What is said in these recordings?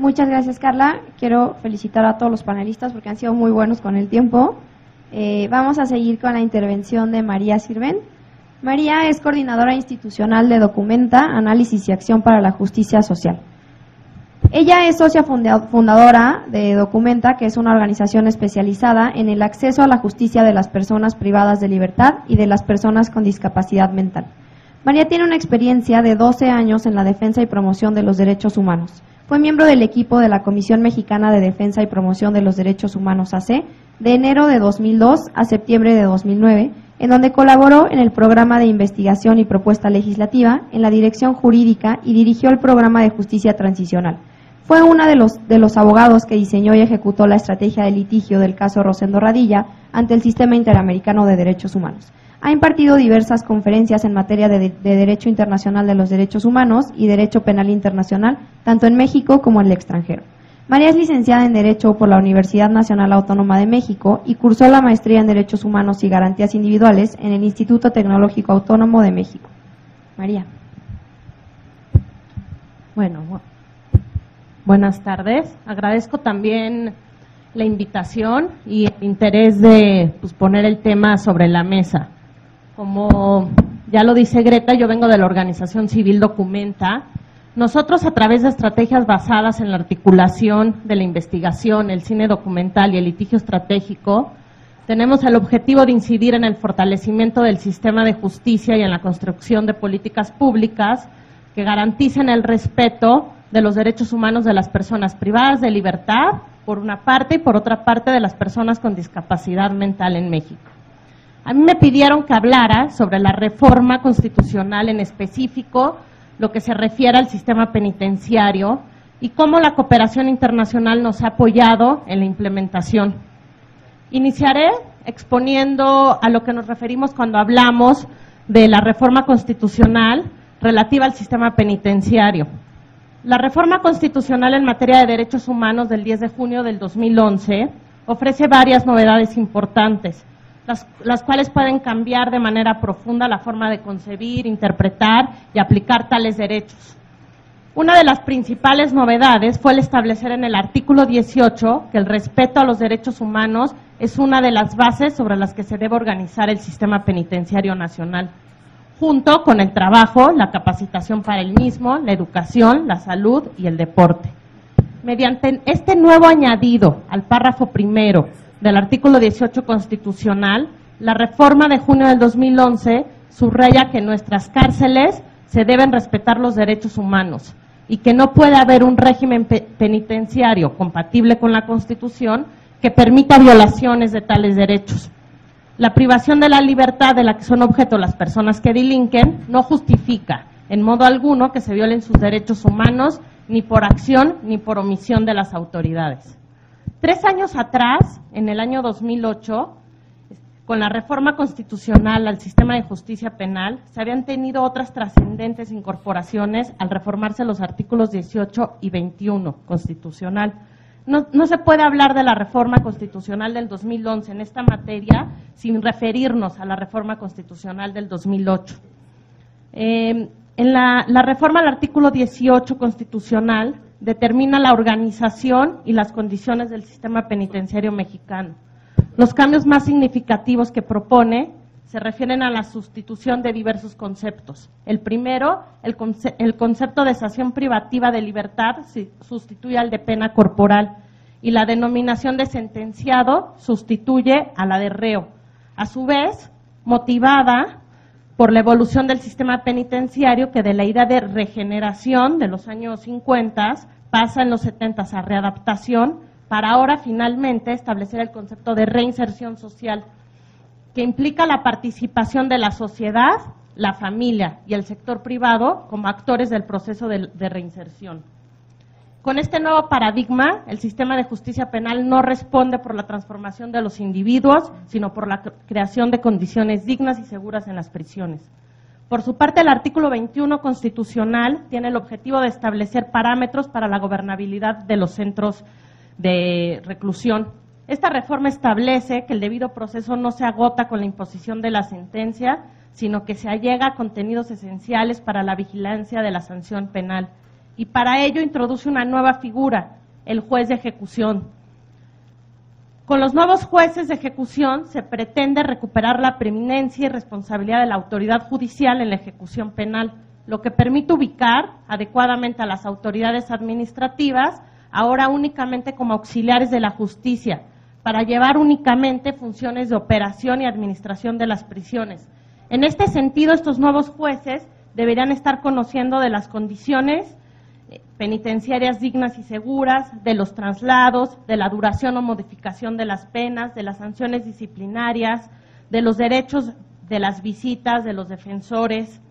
Muchas gracias, Carla. Quiero felicitar a todos los panelistas porque han sido muy buenos con el tiempo. Vamos a seguir con la intervención de María Sirven. María es coordinadora institucional de Documenta, Análisis y Acción para la Justicia Social. Ella es socia fundadora de Documenta, que es una organización especializada en el acceso a la justicia de las personas privadas de libertad y de las personas con discapacidad mental. María tiene una experiencia de 12 años en la defensa y promoción de los derechos humanos. Fue miembro del equipo de la Comisión Mexicana de Defensa y Promoción de los Derechos Humanos AC de enero de 2002 a septiembre de 2009, en donde colaboró en el programa de investigación y propuesta legislativa, en la dirección jurídica y dirigió el programa de justicia transicional. Fue una de los abogados que diseñó y ejecutó la estrategia de litigio del caso Rosendo Radilla ante el Sistema Interamericano de Derechos Humanos. Ha impartido diversas conferencias en materia de Derecho Internacional de los Derechos Humanos y Derecho Penal Internacional, tanto en México como en el extranjero. María es licenciada en Derecho por la Universidad Nacional Autónoma de México y cursó la maestría en Derechos Humanos y Garantías Individuales en el Instituto Tecnológico Autónomo de México. María. Bueno, buenas tardes. Agradezco también la invitación y el interés de poner el tema sobre la mesa. Como ya lo dice Greta, yo vengo de la organización civil Documenta. Nosotros, a través de estrategias basadas en la articulación de la investigación, el cine documental y el litigio estratégico, tenemos el objetivo de incidir en el fortalecimiento del sistema de justicia y en la construcción de políticas públicas que garanticen el respeto de los derechos humanos de las personas privadas de libertad, por una parte, y por otra parte de las personas con discapacidad mental en México. A mí me pidieron que hablara sobre la reforma constitucional, en específico lo que se refiere al sistema penitenciario y cómo la cooperación internacional nos ha apoyado en la implementación. Iniciaré exponiendo a lo que nos referimos cuando hablamos de la reforma constitucional relativa al sistema penitenciario. La reforma constitucional en materia de derechos humanos del 10 de junio del 2011 ofrece varias novedades importantes, las cuales pueden cambiar de manera profunda la forma de concebir, interpretar y aplicar tales derechos. Una de las principales novedades fue el establecer en el artículo 18 que el respeto a los derechos humanos es una de las bases sobre las que se debe organizar el sistema penitenciario nacional, junto con el trabajo, la capacitación para el mismo, la educación, la salud y el deporte. Mediante este nuevo añadido al párrafo primero del artículo 18 constitucional, la reforma de junio del 2011 subraya que en nuestras cárceles se deben respetar los derechos humanos y que no puede haber un régimen penitenciario compatible con la Constitución que permita violaciones de tales derechos. La privación de la libertad de la que son objeto las personas que delinquen no justifica en modo alguno que se violen sus derechos humanos ni por acción ni por omisión de las autoridades. 3 años atrás, en el año 2008, con la reforma constitucional al sistema de justicia penal, se habían tenido otras trascendentes incorporaciones al reformarse los artículos 18 y 21 constitucional. No se puede hablar de la reforma constitucional del 2011 en esta materia sin referirnos a la reforma constitucional del 2008. En la reforma al artículo 18 constitucional determina la organización y las condiciones del sistema penitenciario mexicano. Los cambios más significativos que propone se refieren a la sustitución de diversos conceptos. El primero, el concepto de sanción privativa de libertad sustituye al de pena corporal y la denominación de sentenciado sustituye a la de reo. A su vez, motivada por la evolución del sistema penitenciario que de la idea de regeneración de los años 50 pasa en los 70 a readaptación, para ahora finalmente establecer el concepto de reinserción social, que implica la participación de la sociedad, la familia y el sector privado como actores del proceso de reinserción. Con este nuevo paradigma, el sistema de justicia penal no responde por la transformación de los individuos, sino por la creación de condiciones dignas y seguras en las prisiones. Por su parte, el artículo 21 constitucional tiene el objetivo de establecer parámetros para la gobernabilidad de los centros de reclusión. Esta reforma establece que el debido proceso no se agota con la imposición de la sentencia, sino que se allega a contenidos esenciales para la vigilancia de la sanción penal. y para ello introduce una nueva figura, el juez de ejecución. Con los nuevos jueces de ejecución se pretende recuperar la preeminencia y responsabilidad de la autoridad judicial en la ejecución penal, lo que permite ubicar adecuadamente a las autoridades administrativas, ahora únicamente como auxiliares de la justicia, para llevar únicamente funciones de operación y administración de las prisiones. En este sentido, estos nuevos jueces deberían estar conociendo de las condiciones penitenciarias dignas y seguras, de los traslados, de la duración o modificación de las penas, de las sanciones disciplinarias, de los derechos de las visitas, de los defensores.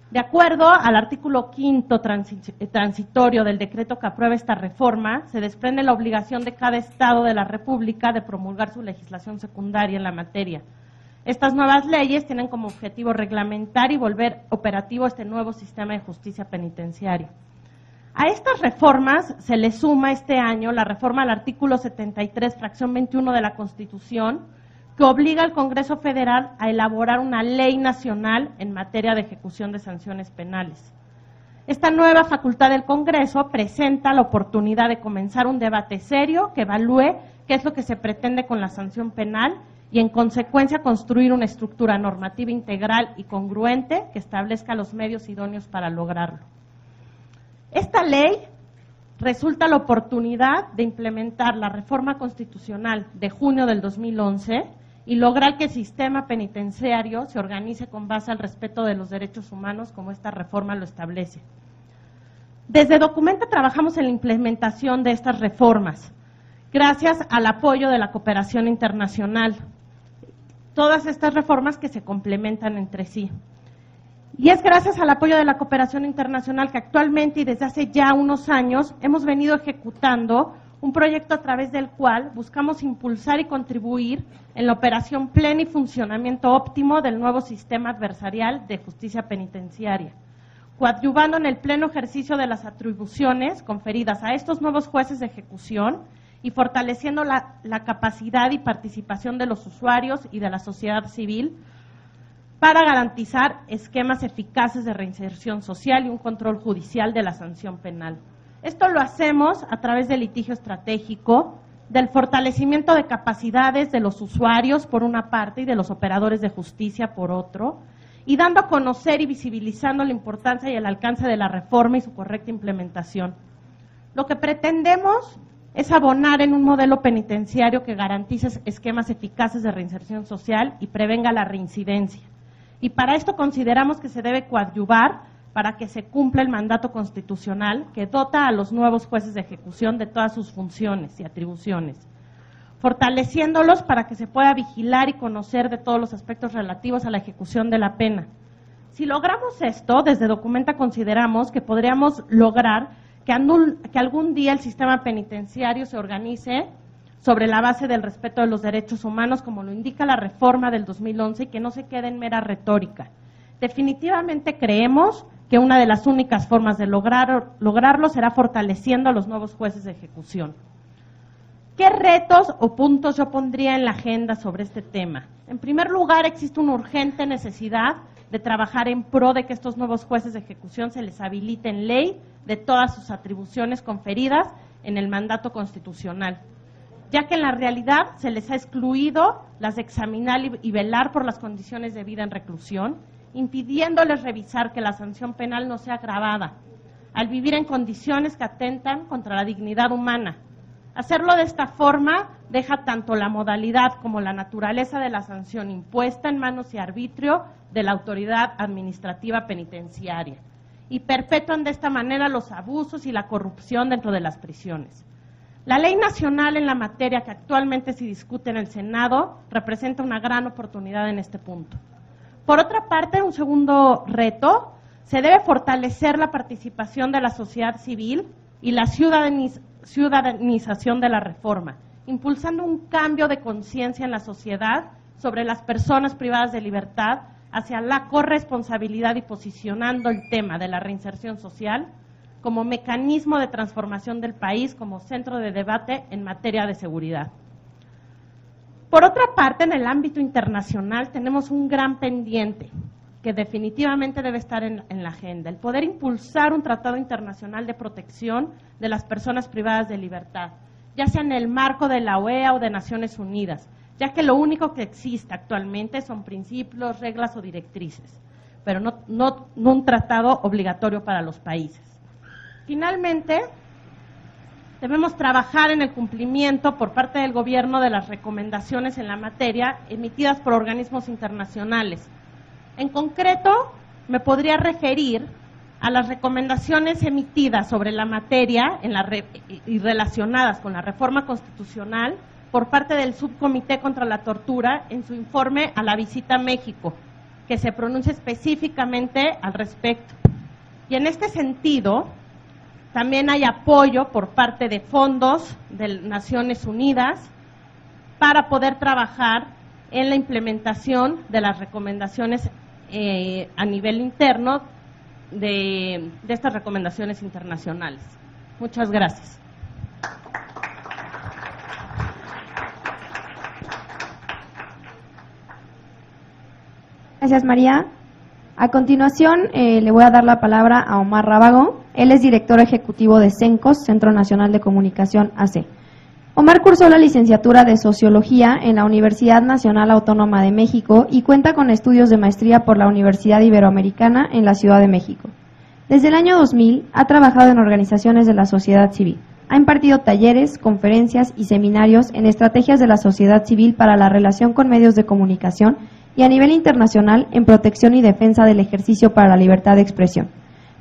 De acuerdo al artículo 5º transitorio del decreto que aprueba esta reforma, se desprende la obligación de cada Estado de la República de promulgar su legislación secundaria en la materia. Estas nuevas leyes tienen como objetivo reglamentar y volver operativo este nuevo sistema de justicia penitenciaria. A estas reformas se le suma este año la reforma al artículo 73, fracción 21 de la Constitución, que obliga al Congreso Federal a elaborar una ley nacional en materia de ejecución de sanciones penales. Esta nueva facultad del Congreso presenta la oportunidad de comenzar un debate serio que evalúe qué es lo que se pretende con la sanción penal y, en consecuencia, construir una estructura normativa integral y congruente que establezca los medios idóneos para lograrlo. Esta ley resulta la oportunidad de implementar la reforma constitucional de junio del 2011 y lograr que el sistema penitenciario se organice con base al respeto de los derechos humanos, como esta reforma lo establece. Desde Documenta trabajamos en la implementación de estas reformas, gracias al apoyo de la cooperación internacional. Todas estas reformas que se complementan entre sí. Y es gracias al apoyo de la cooperación internacional que actualmente y desde hace ya unos años hemos venido ejecutando un proyecto a través del cual buscamos impulsar y contribuir en la operación plena y funcionamiento óptimo del nuevo sistema adversarial de justicia penitenciaria, coadyuvando en el pleno ejercicio de las atribuciones conferidas a estos nuevos jueces de ejecución y fortaleciendo la capacidad y participación de los usuarios y de la sociedad civil para garantizar esquemas eficaces de reinserción social y un control judicial de la sanción penal. Esto lo hacemos a través del litigio estratégico, del fortalecimiento de capacidades de los usuarios por una parte y de los operadores de justicia por otro, y dando a conocer y visibilizando la importancia y el alcance de la reforma y su correcta implementación. Lo que pretendemos es abonar en un modelo penitenciario que garantice esquemas eficaces de reinserción social y prevenga la reincidencia. Y para esto consideramos que se debe coadyuvar para que se cumpla el mandato constitucional que dota a los nuevos jueces de ejecución de todas sus funciones y atribuciones, fortaleciéndolos para que se pueda vigilar y conocer de todos los aspectos relativos a la ejecución de la pena. Si logramos esto, desde Documenta consideramos que podríamos lograr que algún día el sistema penitenciario se organice sobre la base del respeto de los derechos humanos, como lo indica la reforma del 2011, y que no se quede en mera retórica. Definitivamente creemos que una de las únicas formas de lograrlo será fortaleciendo a los nuevos jueces de ejecución. ¿Qué retos o puntos yo pondría en la agenda sobre este tema? En primer lugar, existe una urgente necesidad de trabajar en pro de que estos nuevos jueces de ejecución se les habilite en ley de todas sus atribuciones conferidas en el mandato constitucional, ya que en la realidad se les ha excluido las de examinar y velar por las condiciones de vida en reclusión, impidiéndoles revisar que la sanción penal no sea agravada, al vivir en condiciones que atentan contra la dignidad humana. Hacerlo de esta forma deja tanto la modalidad como la naturaleza de la sanción impuesta en manos y arbitrio de la autoridad administrativa penitenciaria y perpetúan de esta manera los abusos y la corrupción dentro de las prisiones. La ley nacional en la materia que actualmente se discute en el Senado representa una gran oportunidad en este punto. Por otra parte, un segundo reto, se debe fortalecer la participación de la sociedad civil y la ciudadanización de la reforma, impulsando un cambio de conciencia en la sociedad sobre las personas privadas de libertad hacia la corresponsabilidad y posicionando el tema de la reinserción social como mecanismo de transformación del país, como centro de debate en materia de seguridad. Por otra parte, en el ámbito internacional tenemos un gran pendiente, que definitivamente debe estar en la agenda, el poder impulsar un tratado internacional de protección de las personas privadas de libertad, ya sea en el marco de la OEA o de Naciones Unidas, ya que lo único que existe actualmente son principios, reglas o directrices, pero no un tratado obligatorio para los países. Finalmente, debemos trabajar en el cumplimiento por parte del gobierno de las recomendaciones en la materia emitidas por organismos internacionales. En concreto, me podría referir a las recomendaciones emitidas sobre la materia y relacionadas con la reforma constitucional por parte del Subcomité contra la Tortura en su informe a la visita a México, que se pronuncia específicamente al respecto. Y en este sentido, también hay apoyo por parte de fondos de Naciones Unidas para poder trabajar en la implementación de las recomendaciones a nivel interno de estas recomendaciones internacionales. Muchas gracias. Gracias, María. A continuación, le voy a dar la palabra a Omar Rábago. Él es director ejecutivo de CENCOS, Centro Nacional de Comunicación AC. Omar cursó la licenciatura de Sociología en la Universidad Nacional Autónoma de México y cuenta con estudios de maestría por la Universidad Iberoamericana en la Ciudad de México. Desde el año 2000 ha trabajado en organizaciones de la sociedad civil. Ha impartido talleres, conferencias y seminarios en estrategias de la sociedad civil para la relación con medios de comunicación y a nivel internacional en protección y defensa del ejercicio para la libertad de expresión.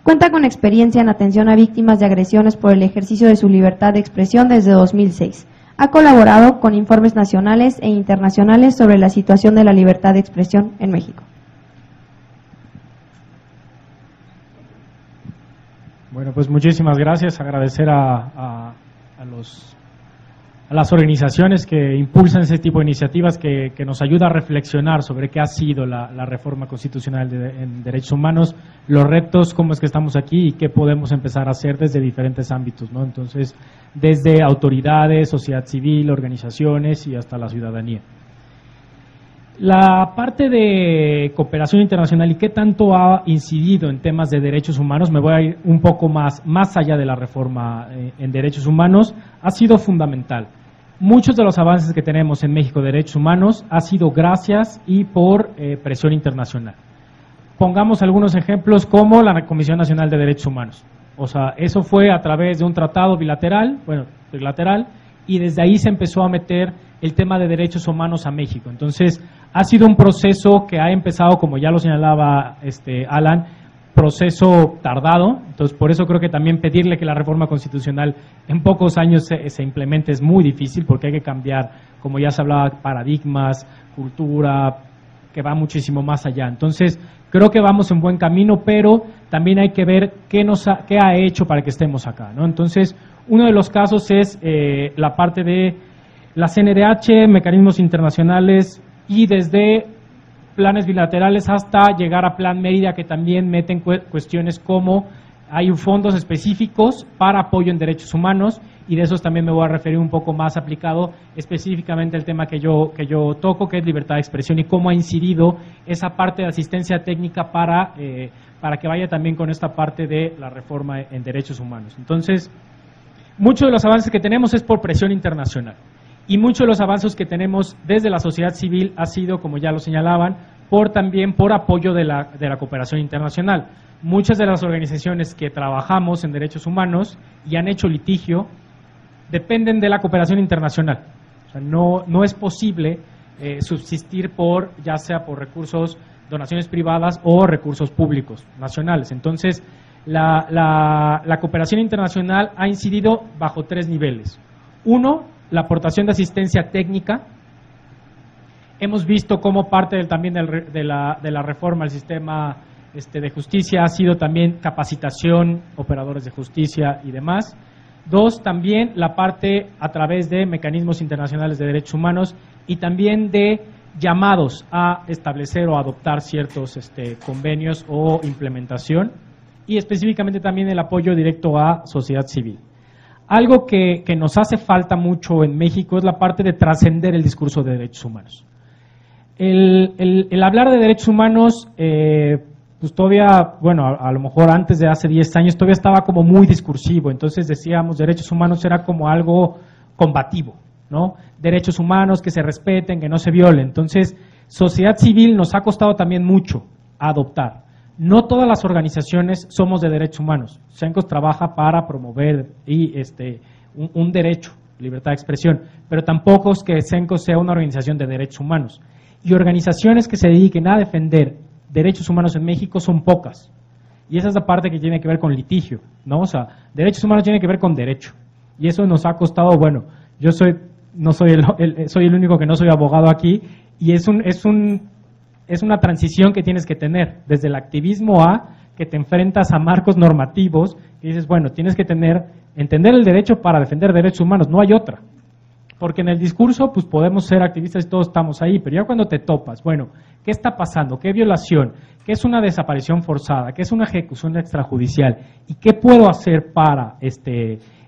Cuenta con experiencia en atención a víctimas de agresiones por el ejercicio de su libertad de expresión desde 2006. Ha colaborado con informes nacionales e internacionales sobre la situación de la libertad de expresión en México. Bueno, pues muchísimas gracias. Agradecer a las organizaciones que impulsan ese tipo de iniciativas que nos ayuda a reflexionar sobre qué ha sido la reforma constitucional en derechos humanos, los retos, cómo es que estamos aquí y qué podemos empezar a hacer desde diferentes ámbitos, ¿no? Entonces, desde autoridades, sociedad civil, organizaciones y hasta la ciudadanía. La parte de cooperación internacional y qué tanto ha incidido en temas de derechos humanos, me voy a ir un poco más allá de la reforma en derechos humanos, ha sido fundamental. Muchos de los avances que tenemos en México de derechos humanos ha sido gracias y por presión internacional. Pongamos algunos ejemplos como la Comisión Nacional de Derechos Humanos. O sea, eso fue a través de un tratado bilateral, y desde ahí se empezó a meter el tema de derechos humanos a México. Entonces, ha sido un proceso que ha empezado, como ya lo señalaba Alan, proceso tardado. Entonces, por eso creo que también pedirle que la reforma constitucional en pocos años se implemente es muy difícil, porque hay que cambiar, como ya se hablaba, paradigmas, cultura, que va muchísimo más allá. Entonces, creo que vamos en buen camino, pero también hay que ver qué ha hecho para que estemos acá, ¿no? Entonces, uno de los casos es la parte de la CNDH, mecanismos internacionales y desde planes bilaterales hasta llegar a Plan Mérida, que también meten cuestiones como hay fondos específicos para apoyo en derechos humanos, y de esos también me voy a referir un poco más aplicado específicamente al tema que yo toco, que es libertad de expresión y cómo ha incidido esa parte de asistencia técnica para que vaya también con esta parte de la reforma en derechos humanos. Entonces, muchos de los avances que tenemos es por presión internacional. Y muchos de los avances que tenemos desde la sociedad civil ha sido, como ya lo señalaban, también por apoyo de la cooperación internacional. Muchas de las organizaciones que trabajamos en derechos humanos y han hecho litigio dependen de la cooperación internacional. O sea, no es posible subsistir ya sea por recursos, donaciones privadas o recursos públicos nacionales. Entonces, la cooperación internacional ha incidido bajo 3 niveles. Uno, la aportación de asistencia técnica. Hemos visto cómo parte también de la reforma al sistema de justicia ha sido también capacitación, operadores de justicia y demás. 2, también la parte a través de mecanismos internacionales de derechos humanos y también de llamados a establecer o adoptar ciertos convenios o implementación, y específicamente también el apoyo directo a sociedad civil. Algo que nos hace falta mucho en México es la parte de trascender el discurso de derechos humanos. El hablar de derechos humanos, pues todavía, bueno, a lo mejor antes de hace 10 años todavía estaba como muy discursivo, entonces decíamos derechos humanos era como algo combativo, ¿no? Derechos humanos que se respeten, que no se violen. Entonces, sociedad civil nos ha costado también mucho adoptar. No todas las organizaciones somos de derechos humanos. CENCOS trabaja para promover un derecho, libertad de expresión, pero tampoco es que CENCOS sea una organización de derechos humanos. Y organizaciones que se dediquen a defender derechos humanos en México son pocas. Y esa es la parte que tiene que ver con litigio, ¿no? O sea, derechos humanos tiene que ver con derecho. Y eso nos ha costado, bueno, yo soy el único que no soy abogado aquí, y es una transición que tienes que tener, desde el activismo a que te enfrentas a marcos normativos, y dices, bueno, tienes que entender el derecho para defender derechos humanos, no hay otra. Porque en el discurso, pues podemos ser activistas y todos estamos ahí, pero ya cuando te topas, bueno, ¿qué está pasando? ¿Qué violación? ¿Qué es una desaparición forzada? ¿Qué es una ejecución extrajudicial? ¿Y qué puedo hacer para,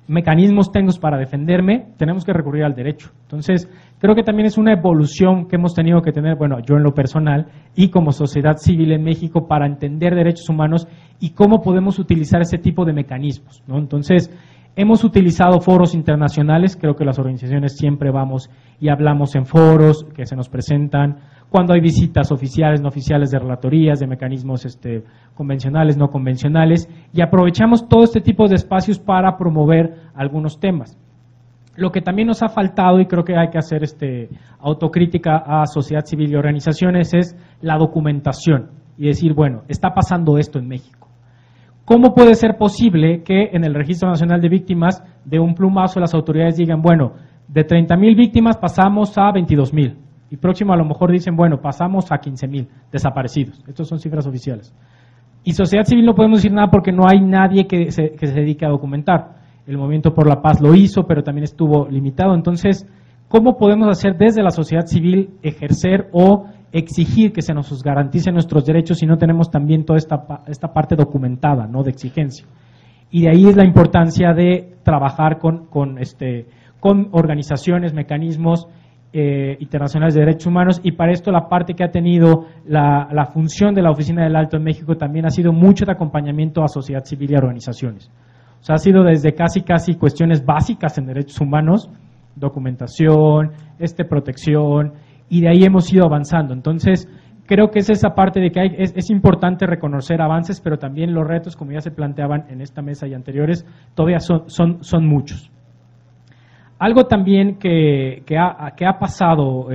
mecanismos tengo para defenderme? Tenemos que recurrir al derecho. Entonces, creo que también es una evolución que hemos tenido que tener, bueno, yo en lo personal y como sociedad civil en México para entender derechos humanos y cómo podemos utilizar ese tipo de mecanismos, ¿no? Entonces, hemos utilizado foros internacionales, creo que las organizaciones siempre vamos y hablamos en foros que se nos presentan, cuando hay visitas oficiales, no oficiales de relatorías, de mecanismos convencionales, no convencionales, y aprovechamos todo este tipo de espacios para promover algunos temas. Lo que también nos ha faltado, y creo que hay que hacer autocrítica a sociedad civil y organizaciones, es la documentación, y decir, bueno, está pasando esto en México. ¿Cómo puede ser posible que en el Registro Nacional de Víctimas de un plumazo las autoridades digan, bueno, de 30,000 víctimas pasamos a 22,000 y próximo a lo mejor dicen, bueno, pasamos a 15,000 desaparecidos? Estas son cifras oficiales. Y sociedad civil no podemos decir nada porque no hay nadie que se dedique a documentar. El Movimiento por la Paz lo hizo, pero también estuvo limitado. Entonces, ¿cómo podemos hacer desde la sociedad civil ejercer o exigir que se nos garanticen nuestros derechos si no tenemos también toda esta parte documentada, ¿no?, de exigencia? Y de ahí es la importancia de trabajar con organizaciones, mecanismos internacionales de derechos humanos, y para esto la parte que ha tenido la función de la Oficina del Alto en México también ha sido mucho de acompañamiento a sociedad civil y a organizaciones. O sea, ha sido desde casi cuestiones básicas en derechos humanos, documentación, protección, y de ahí hemos ido avanzando. Entonces, creo que es esa parte de que es importante reconocer avances, pero también los retos, como ya se planteaban en esta mesa y anteriores, todavía son muchos. Algo también que ha pasado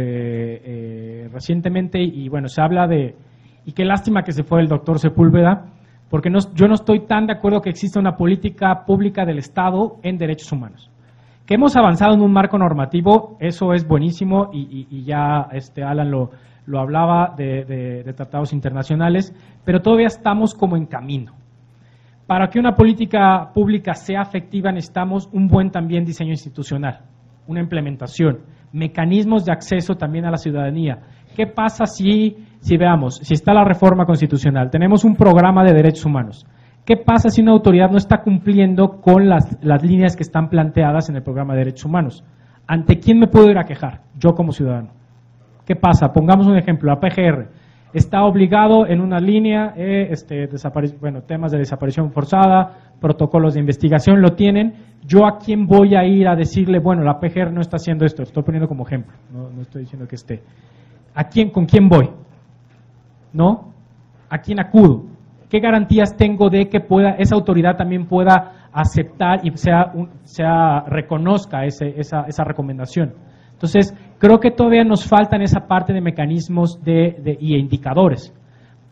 recientemente, y bueno, se habla y qué lástima que se fue el doctor Sepúlveda, porque yo no estoy tan de acuerdo que exista una política pública del Estado en derechos humanos. Que hemos avanzado en un marco normativo, eso es buenísimo, y ya Alan lo hablaba de tratados internacionales, pero todavía estamos como en camino. Para que una política pública sea efectiva necesitamos un buen también diseño institucional, una implementación, mecanismos de acceso también a la ciudadanía. ¿Qué pasa si está la reforma constitucional, tenemos un programa de derechos humanos? ¿Qué pasa si una autoridad no está cumpliendo con las líneas que están planteadas en el programa de derechos humanos? ¿Ante quién me puedo ir a quejar? Yo como ciudadano. ¿Qué pasa? Pongamos un ejemplo, la PGR está obligado en una línea, temas de desaparición forzada, protocolos de investigación, lo tienen. ¿Yo a quién voy a ir a decirle, bueno, la PGR no está haciendo esto? Estoy poniendo como ejemplo, no estoy diciendo que esté. ¿Con quién voy? ¿No? ¿A quién acudo? ¿Qué garantías tengo de que esa autoridad también pueda aceptar y reconozca esa recomendación? Entonces, creo que todavía nos faltan esa parte de mecanismos y indicadores,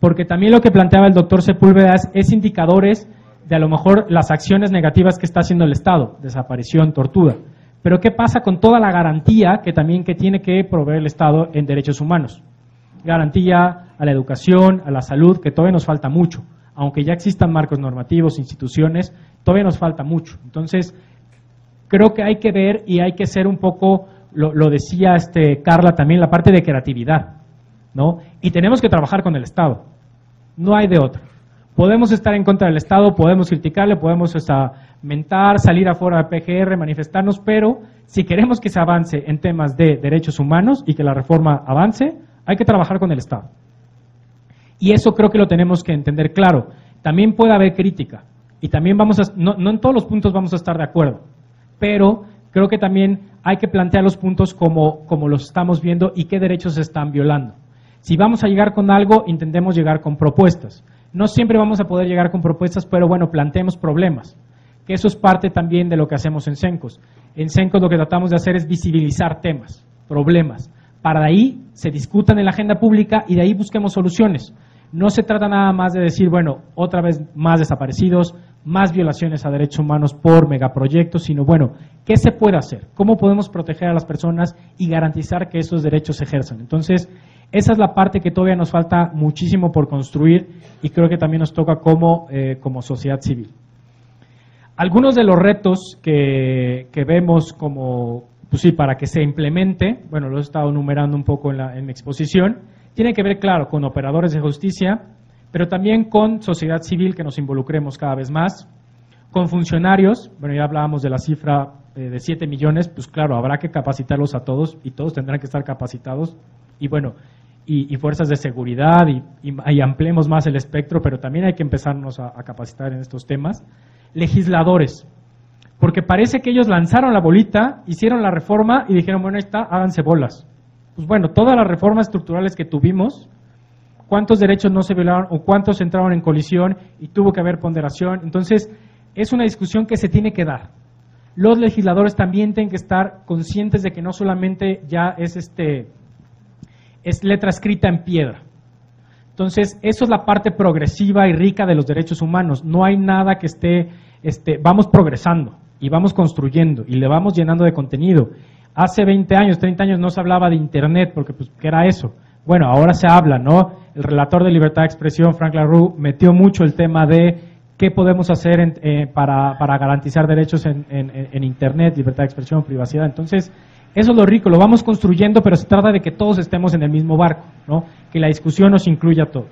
porque también lo que planteaba el doctor Sepúlveda es indicadores de a lo mejor las acciones negativas que está haciendo el Estado, desaparición, tortura. Pero ¿qué pasa con toda la garantía que tiene que proveer el Estado en derechos humanos? Garantía a la educación, a la salud, que todavía nos falta mucho. Aunque ya existan marcos normativos, instituciones, todavía nos falta mucho. Entonces, creo que hay que ver y hay que ser un poco, lo decía Carla también, la parte de creatividad, ¿no? Y tenemos que trabajar con el Estado. No hay de otra. Podemos estar en contra del Estado, podemos criticarle, podemos mentar, salir afuera de PGR, manifestarnos, pero si queremos que se avance en temas de derechos humanos y que la reforma avance, hay que trabajar con el Estado. Y eso creo que lo tenemos que entender claro. También puede haber crítica, y también no en todos los puntos vamos a estar de acuerdo, pero creo que también hay que plantear los puntos como los estamos viendo y qué derechos se están violando. Si vamos a llegar con algo, intentemos llegar con propuestas. No siempre vamos a poder llegar con propuestas, pero bueno, planteemos problemas, que eso es parte también de lo que hacemos en CENCOS. En CENCOS lo que tratamos de hacer es visibilizar temas, problemas, para de ahí se discutan en la agenda pública y de ahí busquemos soluciones. No se trata nada más de decir, bueno, otra vez más desaparecidos, más violaciones a derechos humanos por megaproyectos, sino bueno, ¿qué se puede hacer? ¿Cómo podemos proteger a las personas y garantizar que esos derechos se ejerzan? Entonces, esa es la parte que todavía nos falta muchísimo por construir y creo que también nos toca como sociedad civil. Algunos de los retos que vemos como, pues sí, para que se implemente, bueno, lo he estado enumerando un poco en mi exposición, tiene que ver, claro, con operadores de justicia, pero también con sociedad civil, que nos involucremos cada vez más, con funcionarios, bueno, ya hablábamos de la cifra de 7 millones, pues claro, habrá que capacitarlos a todos y todos tendrán que estar capacitados, y bueno, y fuerzas de seguridad, y ampliemos más el espectro, pero también hay que empezarnos a capacitar en estos temas. Legisladores, porque parece que ellos lanzaron la bolita, hicieron la reforma y dijeron, bueno, ahí está, háganse bolas. Pues bueno, todas las reformas estructurales que tuvimos, ¿cuántos derechos no se violaron o cuántos entraron en colisión y tuvo que haber ponderación? Entonces, es una discusión que se tiene que dar. Los legisladores también tienen que estar conscientes de que no solamente ya es letra escrita en piedra. Entonces, eso es la parte progresiva y rica de los derechos humanos. No hay nada que vamos progresando y vamos construyendo y le vamos llenando de contenido. Hace 20 años, 30 años no se hablaba de Internet, porque pues, ¿qué era eso? Bueno, ahora se habla, ¿no? El relator de libertad de expresión, Frank LaRue, metió mucho el tema de qué podemos hacer para garantizar derechos en Internet, libertad de expresión, privacidad. Entonces, eso es lo rico, lo vamos construyendo, pero se trata de que todos estemos en el mismo barco, ¿no? Que la discusión nos incluya a todos.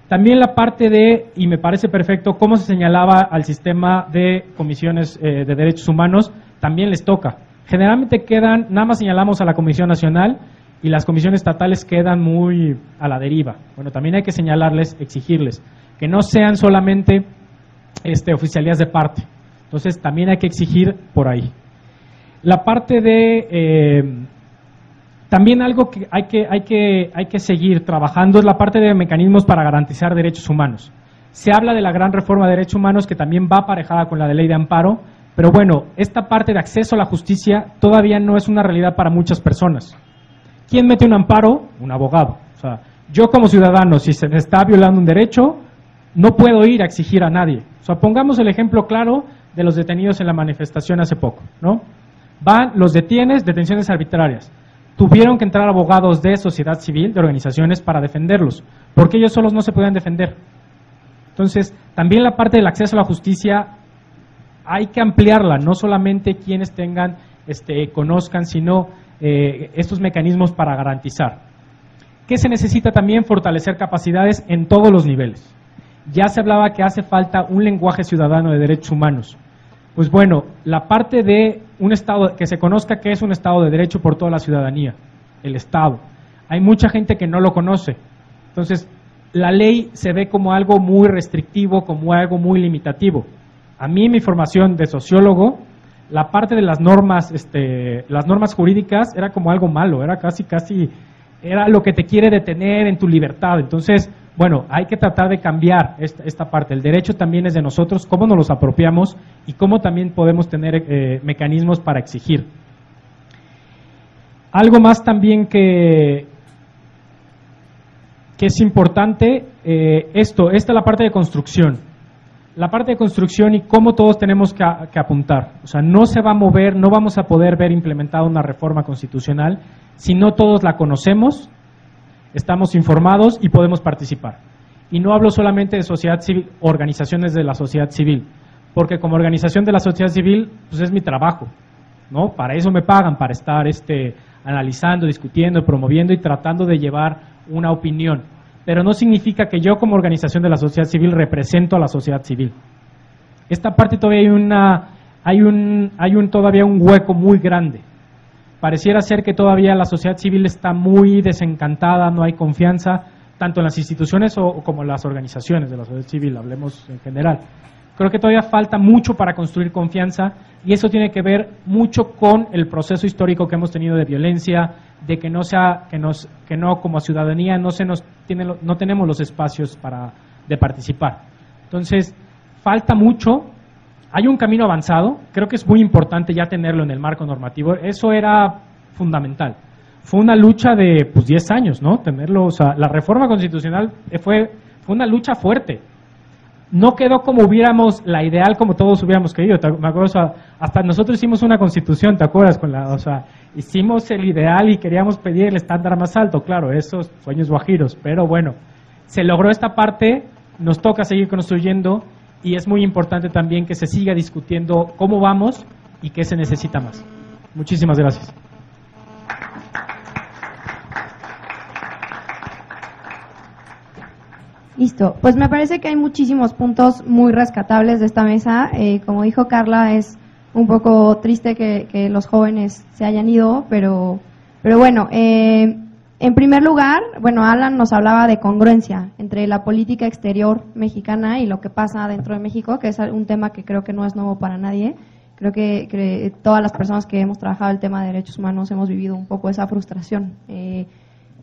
También la parte y me parece perfecto, cómo se señalaba al sistema de comisiones de derechos humanos, también les toca. Generalmente nada más señalamos a la Comisión Nacional y las comisiones estatales quedan muy a la deriva. Bueno, también hay que señalarles, exigirles, que no sean solamente oficialías de parte. Entonces, también hay que exigir por ahí. La parte también algo que hay que seguir trabajando es la parte de mecanismos para garantizar derechos humanos. Se habla de la gran reforma de derechos humanos que también va aparejada con la de ley de amparo, pero bueno, esta parte de acceso a la justicia todavía no es una realidad para muchas personas. ¿Quién mete un amparo? Un abogado. O sea, yo como ciudadano, si se me está violando un derecho, no puedo ir a exigir a nadie. O sea, pongamos el ejemplo claro de los detenidos en la manifestación hace poco, ¿no? Los detienes, detenciones arbitrarias. Tuvieron que entrar abogados de sociedad civil, de organizaciones, para defenderlos, porque ellos solos no se podían defender. Entonces, también la parte del acceso a la justicia hay que ampliarla, no solamente quienes conozcan, sino estos mecanismos para garantizar. ¿Qué se necesita también? Fortalecer capacidades en todos los niveles. Ya se hablaba que hace falta un lenguaje ciudadano de derechos humanos. Pues bueno, la parte de un Estado, que se conozca que es un Estado de derecho por toda la ciudadanía, el Estado. Hay mucha gente que no lo conoce. Entonces, la ley se ve como algo muy restrictivo, como algo muy limitativo. A mí, mi formación de sociólogo, la parte de las normas jurídicas era como algo malo, era casi, era lo que te quiere detener en tu libertad. Entonces, bueno, hay que tratar de cambiar esta parte. El derecho también es de nosotros, cómo nos los apropiamos y cómo también podemos tener mecanismos para exigir. Algo más también que es importante, esta es la parte de construcción. La parte de construcción y cómo todos tenemos que apuntar. O sea, no se va a mover, no vamos a poder ver implementada una reforma constitucional si no todos la conocemos, estamos informados y podemos participar. Y no hablo solamente de sociedad civil, organizaciones de la sociedad civil, porque como organización de la sociedad civil, pues es mi trabajo, ¿no? Para eso me pagan, para estar analizando, discutiendo, promoviendo y tratando de llevar una opinión. Pero no significa que yo como organización de la sociedad civil represento a la sociedad civil. Esta parte todavía hay todavía un hueco muy grande pareciera ser que todavía la sociedad civil está muy desencantada, no hay confianza, tanto en las instituciones como en las organizaciones de la sociedad civil, hablemos en general. Creo que todavía falta mucho para construir confianza y eso tiene que ver mucho con el proceso histórico que hemos tenido de violencia, de que no como ciudadanía no tenemos los espacios de participar. Entonces, falta mucho. Hay un camino avanzado, creo que es muy importante ya tenerlo en el marco normativo, eso era fundamental. Fue una lucha de 10 años, ¿no? Tenerlo, o sea, la reforma constitucional fue una lucha fuerte. No quedó como la ideal como todos hubiéramos querido. Me acuerdo, o sea, hasta nosotros hicimos una constitución, ¿te acuerdas? Hicimos el ideal y queríamos pedir el estándar más alto, claro, esos sueños guajiros, pero bueno, se logró esta parte, nos toca seguir construyendo. Y es muy importante también que se siga discutiendo cómo vamos y qué se necesita más. Muchísimas gracias. Listo, pues me parece que hay muchísimos puntos muy rescatables de esta mesa. Como dijo Carla, es un poco triste que los jóvenes se hayan ido, pero bueno, en primer lugar, bueno, Alan nos hablaba de congruencia entre la política exterior mexicana y lo que pasa dentro de México, que es un tema que creo que no es nuevo para nadie. Creo que todas las personas que hemos trabajado el tema de derechos humanos hemos vivido un poco esa frustración.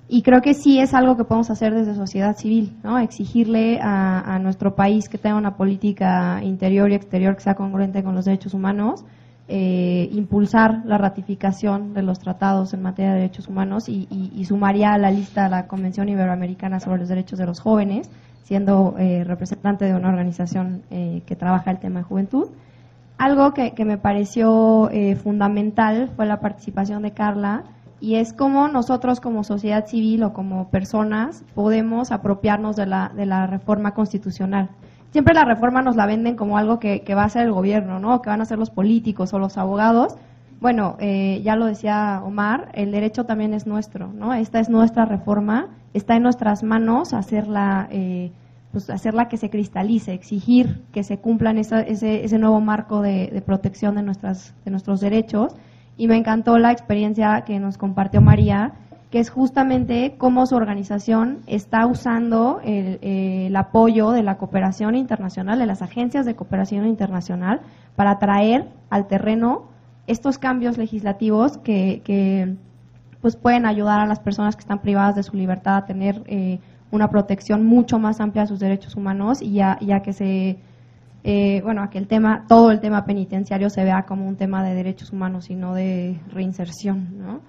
Y creo que sí es algo que podemos hacer desde sociedad civil, ¿no? Exigirle a nuestro país que tenga una política interior y exterior que sea congruente con los derechos humanos. Impulsar la ratificación de los tratados en materia de derechos humanos y sumaría a la lista la Convención Iberoamericana sobre los Derechos de los Jóvenes, siendo representante de una organización que trabaja el tema de juventud. Algo que me pareció fundamental fue la participación de Carla, y es cómo nosotros como sociedad civil o como personas podemos apropiarnos de la reforma constitucional. Siempre la reforma nos la venden como algo que va a hacer el gobierno, ¿no? Que van a hacer los políticos o los abogados. Bueno, ya lo decía Omar, el derecho también es nuestro, ¿no? Esta es nuestra reforma, está en nuestras manos hacerla que se cristalice, exigir que se cumplan ese nuevo marco de protección de nuestros derechos. Y me encantó la experiencia que nos compartió María, que es justamente cómo su organización está usando el apoyo de la cooperación internacional, de las agencias de cooperación internacional, para traer al terreno estos cambios legislativos que pues pueden ayudar a las personas que están privadas de su libertad a tener una protección mucho más amplia de sus derechos humanos y a que a que todo el tema penitenciario se vea como un tema de derechos humanos y no de reinserción, ¿no?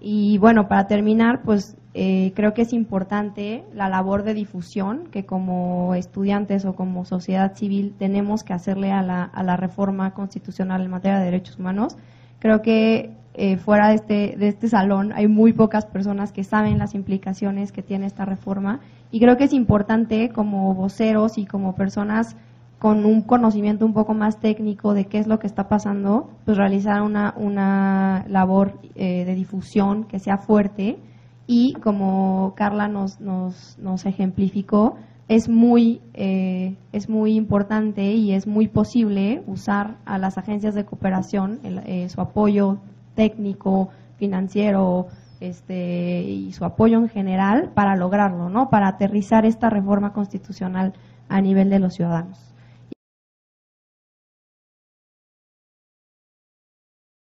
Y bueno, para terminar, pues creo que es importante la labor de difusión que como estudiantes o como sociedad civil tenemos que hacerle a la reforma constitucional en materia de derechos humanos. Creo que fuera de este salón hay muy pocas personas que saben las implicaciones que tiene esta reforma, y creo que es importante como voceros y como personas con un conocimiento un poco más técnico de qué es lo que está pasando, pues realizar una labor de difusión que sea fuerte, y como Carla nos ejemplificó, es muy importante y es muy posible usar a las agencias de cooperación, su apoyo técnico, financiero, y su apoyo en general para lograrlo, ¿no? Para aterrizar esta reforma constitucional a nivel de los ciudadanos.